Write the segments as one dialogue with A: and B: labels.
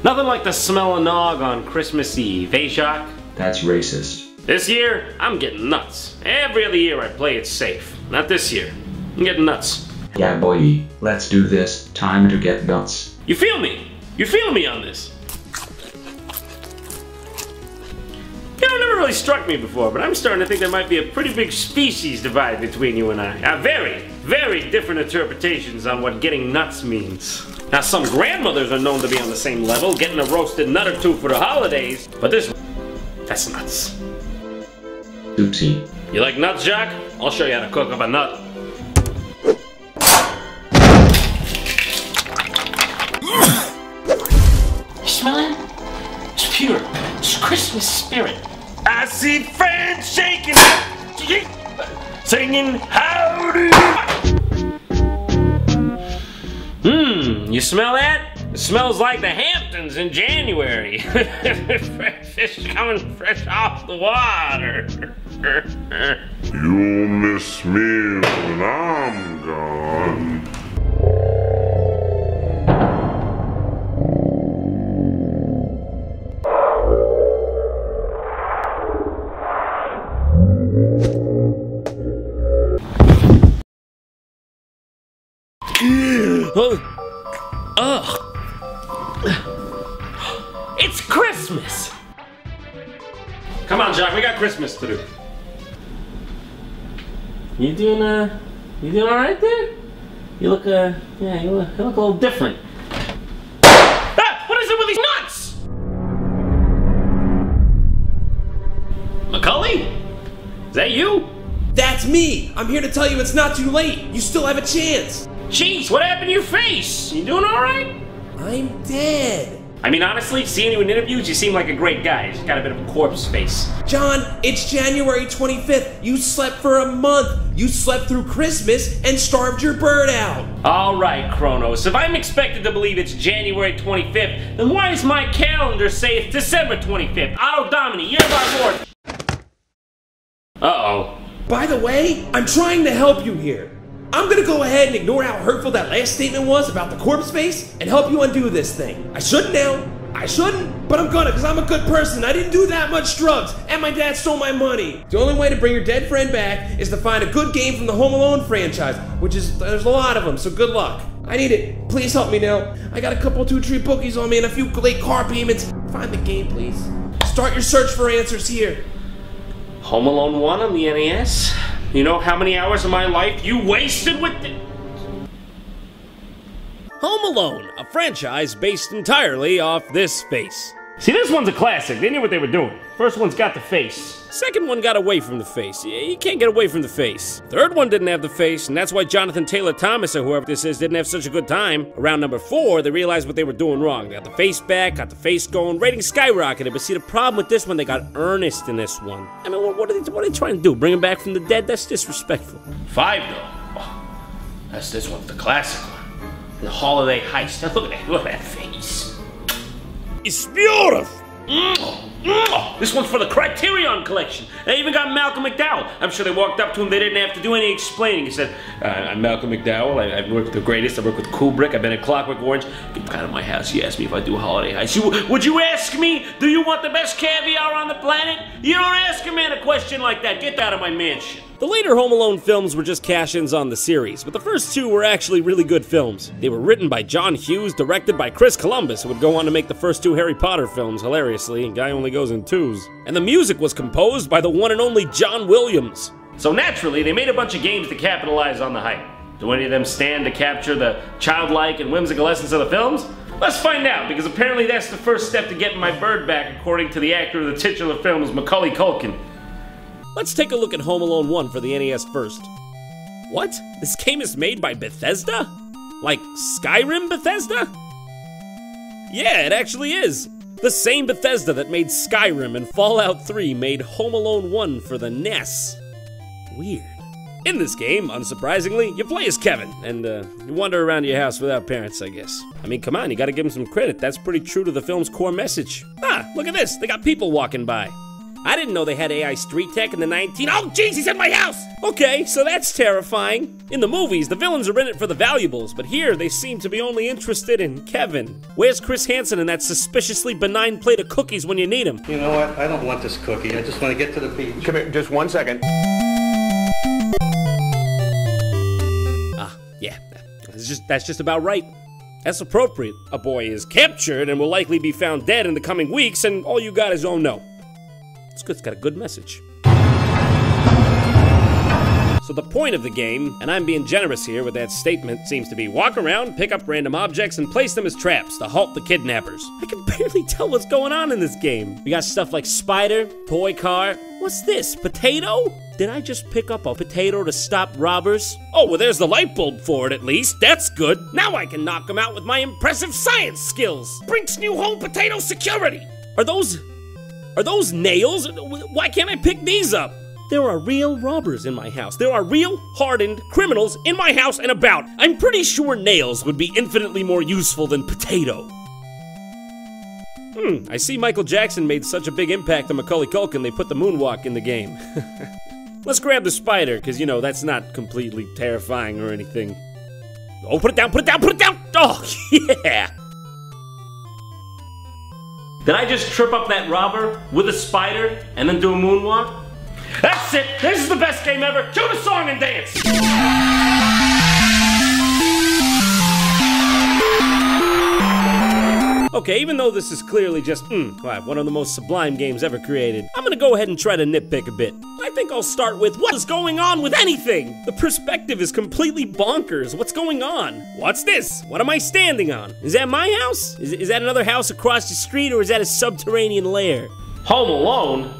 A: Nothing like the smell of nog on Christmas Eve, eh, Jacques?
B: That's racist.
A: This year, I'm getting nuts. Every other year I play it safe. Not this year. I'm getting nuts.
B: Yeah, boy, let's do this. Time to get nuts.
A: You feel me? You feel me on this? You know, it never really struck me before, but I'm starting to think there might be a pretty big species divide between you and I. Very, very different interpretations on what getting nuts means. Now, some grandmothers are known to be on the same level, getting a roasted nut or two for the holidays, but that's nuts.
B: Oopsie.
A: You like nuts, Jacques? I'll show you how to cook up a nut. You smell it? It's pure. It's Christmas spirit. I see fans shaking, singing howdy. You smell that? It smells like the Hamptons in January. Fish coming fresh off the water.
C: You'll miss me when I'm gone.
A: Ugh. It's Christmas! Come on, Jacques, we got Christmas to do. You doing alright there? You look, yeah, you look a little different. Ah! What is it with these nuts? Macaulay? Is that you?
D: That's me! I'm here to tell you it's not too late. You still have a chance.
A: Jeez, what happened to your face? You doing alright?
D: I'm dead.
A: I mean, honestly, seeing you in interviews, you seem like a great guy. You just got a bit of a corpse face.
D: John, it's January 25th. You slept for a month. You slept through Christmas and starved your bird out.
A: All right, Kronos. If I'm expected to believe it's January 25th, then why does my calendar say it's December 25th? Auto Domini, year of our Lord. Uh-oh.
D: By the way, I'm trying to help you here. I'm gonna go ahead and ignore how hurtful that last statement was about the corpse face and help you undo this thing. I shouldn't now. I shouldn't, but I'm gonna because I'm a good person. I didn't do that much drugs, and my dad stole my money. The only way to bring your dead friend back is to find a good game from the Home Alone franchise, which is, there's a lot of them, so good luck. I need it. Please help me now. I got a couple 2-tree bookies on me and a few late car payments. Find the game, please. Start your search for answers here.
A: Home Alone 1 on the NES? You know how many hours of my life you wasted with it? Home Alone, a franchise based entirely off this face. See, this one's a classic. They knew what they were doing. First one's got the face. Second one got away from the face. You can't get away from the face. Third one didn't have the face, and that's why Jonathan Taylor Thomas, or whoever this is, didn't have such a good time. Around number 4, they realized what they were doing wrong. They got the face back, got the face going, ratings skyrocketed. But see, the problem with this one, they got earnest in this one. I mean, what are they trying to do? Bring him back from the dead? That's disrespectful. 5, though. Oh, this one's the classic one. The holiday heist. Now, look at that face. It's beautiful! This one's for the Criterion Collection. They even got Malcolm McDowell. I'm sure they walked up to him, they didn't have to do any explaining. He said, I'm Malcolm McDowell, I've worked with the greatest, I work with Kubrick, I've been in Clockwork Orange. Get out of my house, you ask me if I do a holiday heist. Would you ask me, do you want the best caviar on the planet? You don't ask a man a question like that, get out of my mansion. The later Home Alone films were just cash-ins on the series, but the first 2 were actually really good films. They were written by John Hughes, directed by Chris Columbus, who would go on to make the first 2 Harry Potter films, hilariously. Guy only goes in 2s. And the music was composed by the one and only John Williams. So naturally, they made a bunch of games to capitalize on the hype. Do any of them stand to capture the childlike and whimsical essence of the films? Let's find out, because apparently that's the first step to getting my bird back, according to the actor of the titular films, Macaulay Culkin. Let's take a look at Home Alone 1 for the NES first. What? This game is made by Bethesda? Like Skyrim Bethesda? Yeah, it actually is. The same Bethesda that made Skyrim and Fallout 3 made Home Alone 1 for the NES. Weird. In this game, unsurprisingly, you play as Kevin, and you wander around your house without parents, I guess. I mean, come on, you gotta give him some credit. That's pretty true to the film's core message. Ah, look at this, they got people walking by. I didn't know they had AI street tech in the 19... Oh, jeez, he's in my house! Okay, so that's terrifying. In the movies, the villains are in it for the valuables, but here they seem to be only interested in Kevin. Where's Chris Hansen and that suspiciously benign plate of cookies when you need them?
E: You know what? I don't want this cookie. I just want to get to the beach.
F: Come here, just 1 second.
A: Yeah, that's just about right. That's appropriate. A boy is captured and will likely be found dead in the coming weeks, and all you got is oh no. It's good, it's got a good message. So the point of the game, and I'm being generous here with that statement, seems to be walk around, pick up random objects, and place them as traps to halt the kidnappers. I can barely tell what's going on in this game. We got stuff like spider, toy car. What's this, potato? Did I just pick up a potato to stop robbers? Oh, well there's the light bulb for it at least. That's good. Now I can knock them out with my impressive science skills. Brink's new home potato security. Are those nails? Why can't I pick these up? There are real robbers in my house. There are real, hardened criminals in my house and about. I'm pretty sure nails would be infinitely more useful than potato. I see Michael Jackson made such a big impact on Macaulay Culkin, they put the moonwalk in the game. Let's grab the spider, because, you know, that's not completely terrifying or anything. Oh, put it down, put it down, put it down! Oh, yeah! Did I just trip up that robber with a spider and then do a moonwalk? That's it! This is the best game ever! Cue the song and dance! Okay, even though this is clearly just, one of the most sublime games ever created, I'm gonna go ahead and try to nitpick a bit. I think I'll start with what is going on with anything? The perspective is completely bonkers. What's going on? What's this? What am I standing on? Is that my house? Is that another house across the street, or is that a subterranean lair? Home Alone?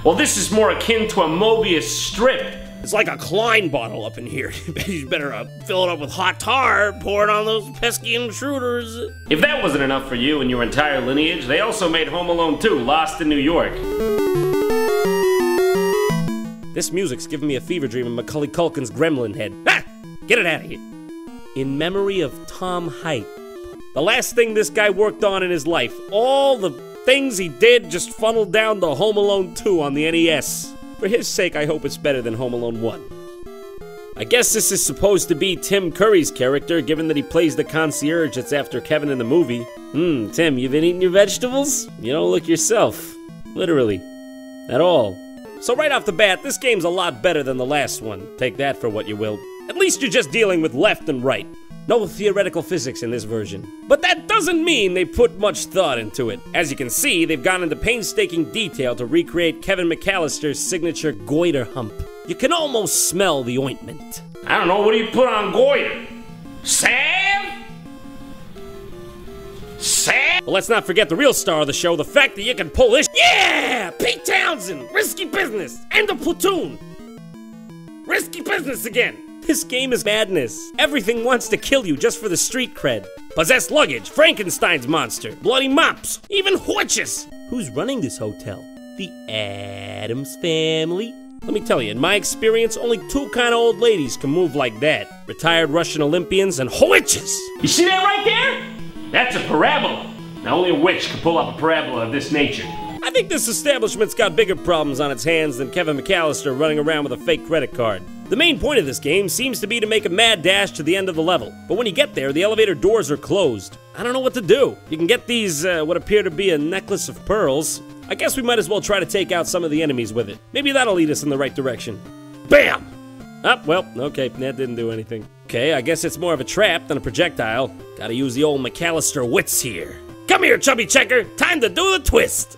A: Well, this is more akin to a Mobius strip. It's like a Klein bottle up in here. You better fill it up with hot tar, pour it on those pesky intruders. If that wasn't enough for you and your entire lineage, they also made Home Alone 2, Lost in New York. This music's giving me a fever dream of Macaulay Culkin's gremlin head. Ah! Get it out of here. In memory of Tom Hite. The last thing this guy worked on in his life. All the things he did just funneled down to Home Alone 2 on the NES. For his sake, I hope it's better than Home Alone 1. I guess this is supposed to be Tim Curry's character, given that he plays the concierge that's after Kevin in the movie. Tim, you been eating your vegetables? You don't look yourself. Literally. At all. So right off the bat, this game's a lot better than the last one. Take that for what you will. At least you're just dealing with left and right. No theoretical physics in this version. But that doesn't mean they put much thought into it. As you can see, they've gone into painstaking detail to recreate Kevin McAllister's signature goiter hump. You can almost smell the ointment. I don't know, what do you put on goiter? Salve? Salve? Well, let's not forget the real star of the show, the fact that you can pull this. Yeah! Pete Townsend! Risky business! And the platoon! Risky business again! This game is madness. Everything wants to kill you just for the street cred. Possessed luggage, Frankenstein's monster, bloody mops, even witches. Who's running this hotel? The Addams family? Let me tell you, in my experience, only two kind of old ladies can move like that. Retired Russian Olympians and witches. You see that right there? That's a parabola. Now only a witch can pull off a parabola of this nature. I think this establishment's got bigger problems on its hands than Kevin McAllister running around with a fake credit card. The main point of this game seems to be to make a mad dash to the end of the level. But when you get there, the elevator doors are closed. I don't know what to do. You can get these, what appear to be a necklace of pearls. I guess we might as well try to take out some of the enemies with it. Maybe that'll lead us in the right direction. Bam! Ah, well, okay, that didn't do anything. Okay, I guess it's more of a trap than a projectile. Gotta use the old McAllister wits here. Come here, chubby checker! Time to do the twist!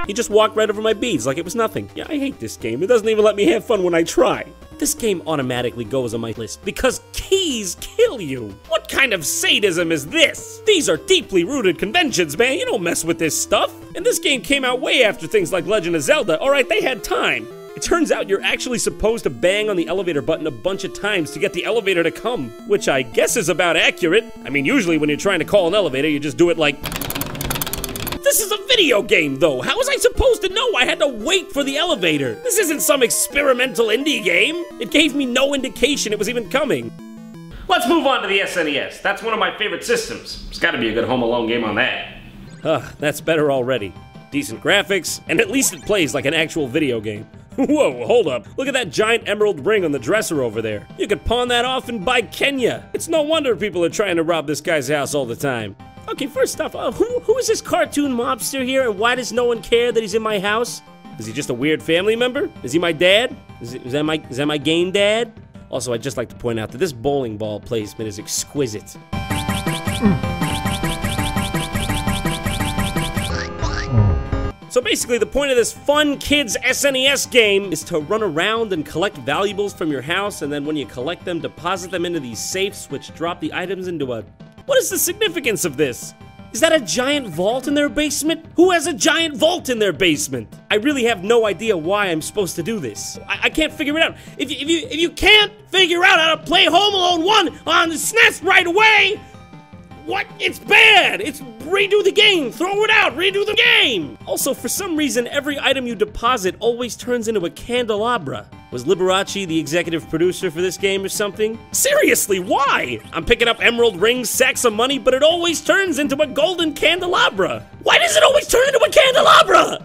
A: He just walked right over my beads like it was nothing. Yeah, I hate this game. It doesn't even let me have fun when I try. This game automatically goes on my list because keys kill you. What kind of sadism is this? These are deeply rooted conventions, man. You don't mess with this stuff. And this game came out way after things like Legend of Zelda. All right, they had time. It turns out you're actually supposed to bang on the elevator button a bunch of times to get the elevator to come, which I guess is about accurate. I mean, usually when you're trying to call an elevator, you just do it like... This is a video game, though. How was I supposed to know I had to wait for the elevator? This isn't some experimental indie game. It gave me no indication it was even coming. Let's move on to the SNES. That's one of my favorite systems. There's gotta be a good Home Alone game on that. That's better already. Decent graphics, and at least it plays like an actual video game. Whoa, hold up. Look at that giant emerald ring on the dresser over there. You could pawn that off and buy Kenya. It's no wonder people are trying to rob this guy's house all the time. Okay, first off, who is this cartoon mobster here, and why does no one care that he's in my house? Is he just a weird family member? Is he my dad? Is that my game dad? Also, I'd just like to point out that this bowling ball placement is exquisite. So basically, the point of this fun kids SNES game is to run around and collect valuables from your house, and then when you collect them, deposit them into these safes, which drop the items into a... What is the significance of this? Is that a giant vault in their basement? Who has a giant vault in their basement? I really have no idea why I'm supposed to do this. I can't figure it out. If you can't figure out how to play Home Alone 1 on the SNES right away, what? It's bad! It's redo the game, throw it out, redo the game! Also, for some reason, every item you deposit always turns into a candelabra. Was Liberace the executive producer for this game or something? Seriously, why? I'm picking up emerald rings, sacks of money, but it always turns into a golden candelabra. Why does it always turn into a candelabra?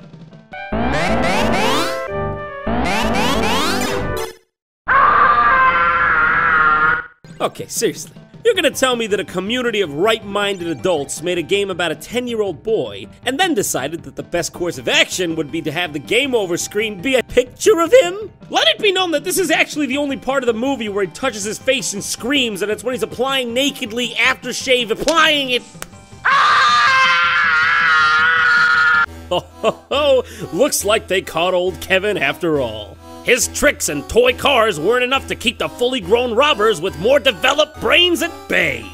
A: Okay, seriously. You're gonna tell me that a community of right-minded adults made a game about a 10-year-old boy and then decided that the best course of action would be to have the game over screen be a picture of him? Let it be known that this is actually the only part of the movie where he touches his face and screams, and it's when he's applying nakedly aftershave, applying it. Ah! Oh, looks like they caught old Kevin after all. His tricks and toy cars weren't enough to keep the fully grown robbers with more developed brains at bay.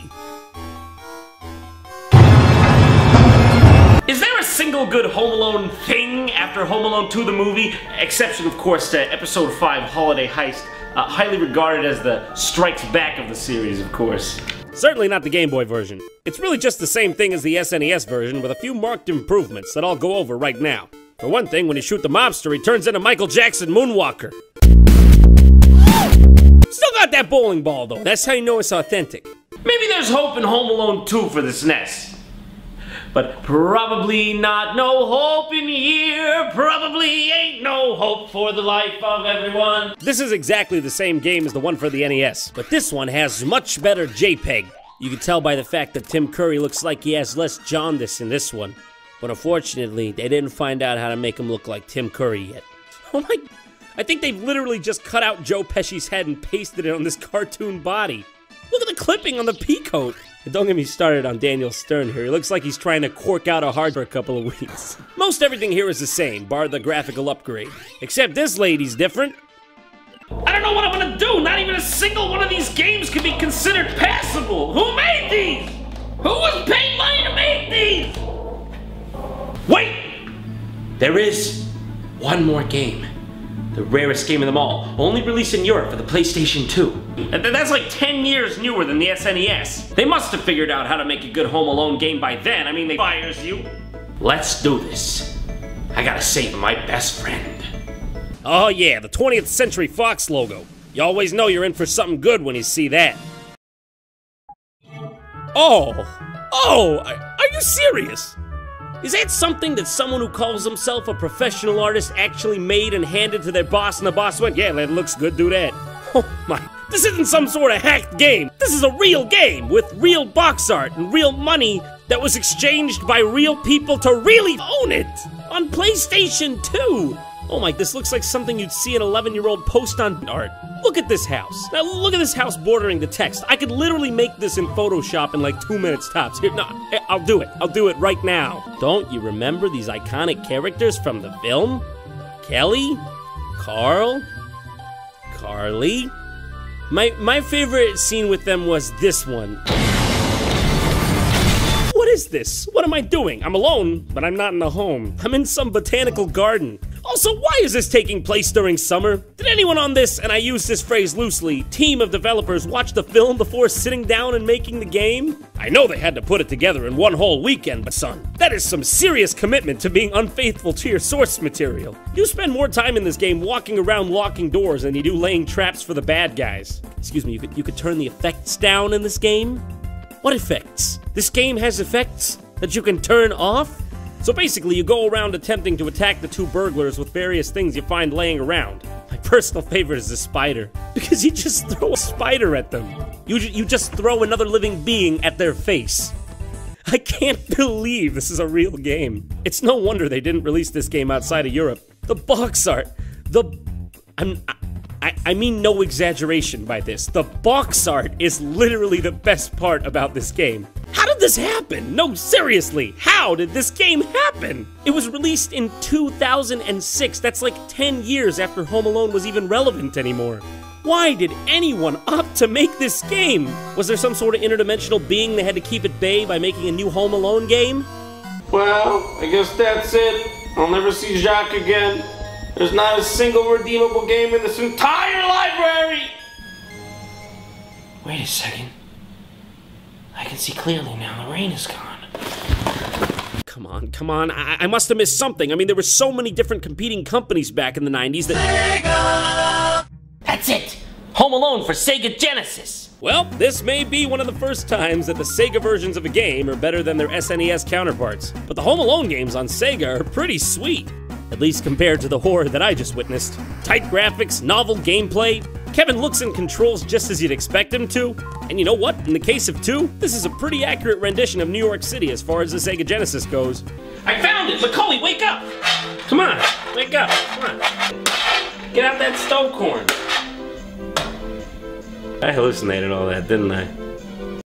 A: Is there a single good Home Alone thing after Home Alone 2 the movie? Exception, of course, to Episode 5 Holiday Heist, highly regarded as the strikes back of the series, of course. Certainly not the Game Boy version. It's really just the same thing as the SNES version with a few marked improvements that I'll go over right now. For one thing, when you shoot the mobster, he turns into Michael Jackson Moonwalker. Still got that bowling ball, though. That's how you know it's authentic. Maybe there's hope in Home Alone 2 for the SNES. But probably not no hope in here. Probably ain't no hope for the life of everyone. This is exactly the same game as the one for the NES, but this one has much better JPEG. You can tell by the fact that Tim Curry looks like he has less jaundice in this one. But unfortunately, they didn't find out how to make him look like Tim Curry yet. Oh my... I think they've literally just cut out Joe Pesci's head and pasted it on this cartoon body. Look at the clipping on the pea coat. And don't get me started on Daniel Stern here. He looks like he's trying to cork out a heart for a couple of weeks. Most everything here is the same, bar the graphical upgrade. Except this lady's different. I don't know what I'm gonna do! Not even a single one of these games can be considered passable! Who made these? Who was paid money to make these? Wait! There is one more game. The rarest game of them all. Only released in Europe for the PlayStation 2. And that's like 10 years newer than the SNES. They must have figured out how to make a good Home Alone game by then. I mean, they fires you. Let's do this. I gotta save my best friend. Oh yeah, the 20th Century Fox logo. You always know you're in for something good when you see that. Oh, are you serious? Is that something that someone who calls himself a professional artist actually made and handed to their boss, and the boss went, yeah, that looks good, do that. Oh my, this isn't some sort of hacked game. This is a real game with real box art and real money that was exchanged by real people to really own it on PlayStation 2. Oh my, this looks like something you'd see an 11-year-old post on art. Look at this house. Now look at this house bordering the text. I could literally make this in Photoshop in like 2 minutes tops. Here, no, I'll do it. I'll do it right now. Don't you remember these iconic characters from the film? Kelly? Carl? Carly? My favorite scene with them was this one. What is this? What am I doing? I'm alone, but I'm not in a home. I'm in some botanical garden. Also, why is this taking place during summer? Did anyone on this, and I use this phrase loosely, team of developers watch the film before sitting down and making the game? I know they had to put it together in one whole weekend, but son, that is some serious commitment to being unfaithful to your source material. You spend more time in this game walking around locking doors than you do laying traps for the bad guys. Excuse me, you could turn the effects down in this game? What effects? This game has effects that you can turn off? So basically, you go around attempting to attack the two burglars with various things you find laying around. My personal favorite is the spider, because you just throw a spider at them. You just throw another living being at their face. I can't believe this is a real game. It's no wonder they didn't release this game outside of Europe. The box art, I mean no exaggeration by this. The box art is literally the best part about this game. How did this happen? No, seriously, how did this game happen? It was released in 2006. That's like 10 years after Home Alone was even relevant anymore. Why did anyone opt to make this game? Was there some sort of interdimensional being they had to keep at bay by making a new Home Alone game? Well, I guess that's it. I'll never see Jacques again. There's not a single redeemable game in this entire library! Wait a second. I can see clearly now. The rain is gone. Come on. I must have missed something. I mean, there were so many different competing companies back in the 90s that... Sega! That's it! Home Alone for Sega Genesis! Well, this may be one of the first times that the Sega versions of a game are better than their SNES counterparts. But the Home Alone games on Sega are pretty sweet. At least compared to the horror that I just witnessed. Tight graphics, novel gameplay. Kevin looks and controls just as you'd expect him to. And you know what? In the case of 2, this is a pretty accurate rendition of New York City as far as the Sega Genesis goes. I found it! Macaulay, wake up! Come on, wake up, come on. Get out that stove corn. I hallucinated all that, didn't I?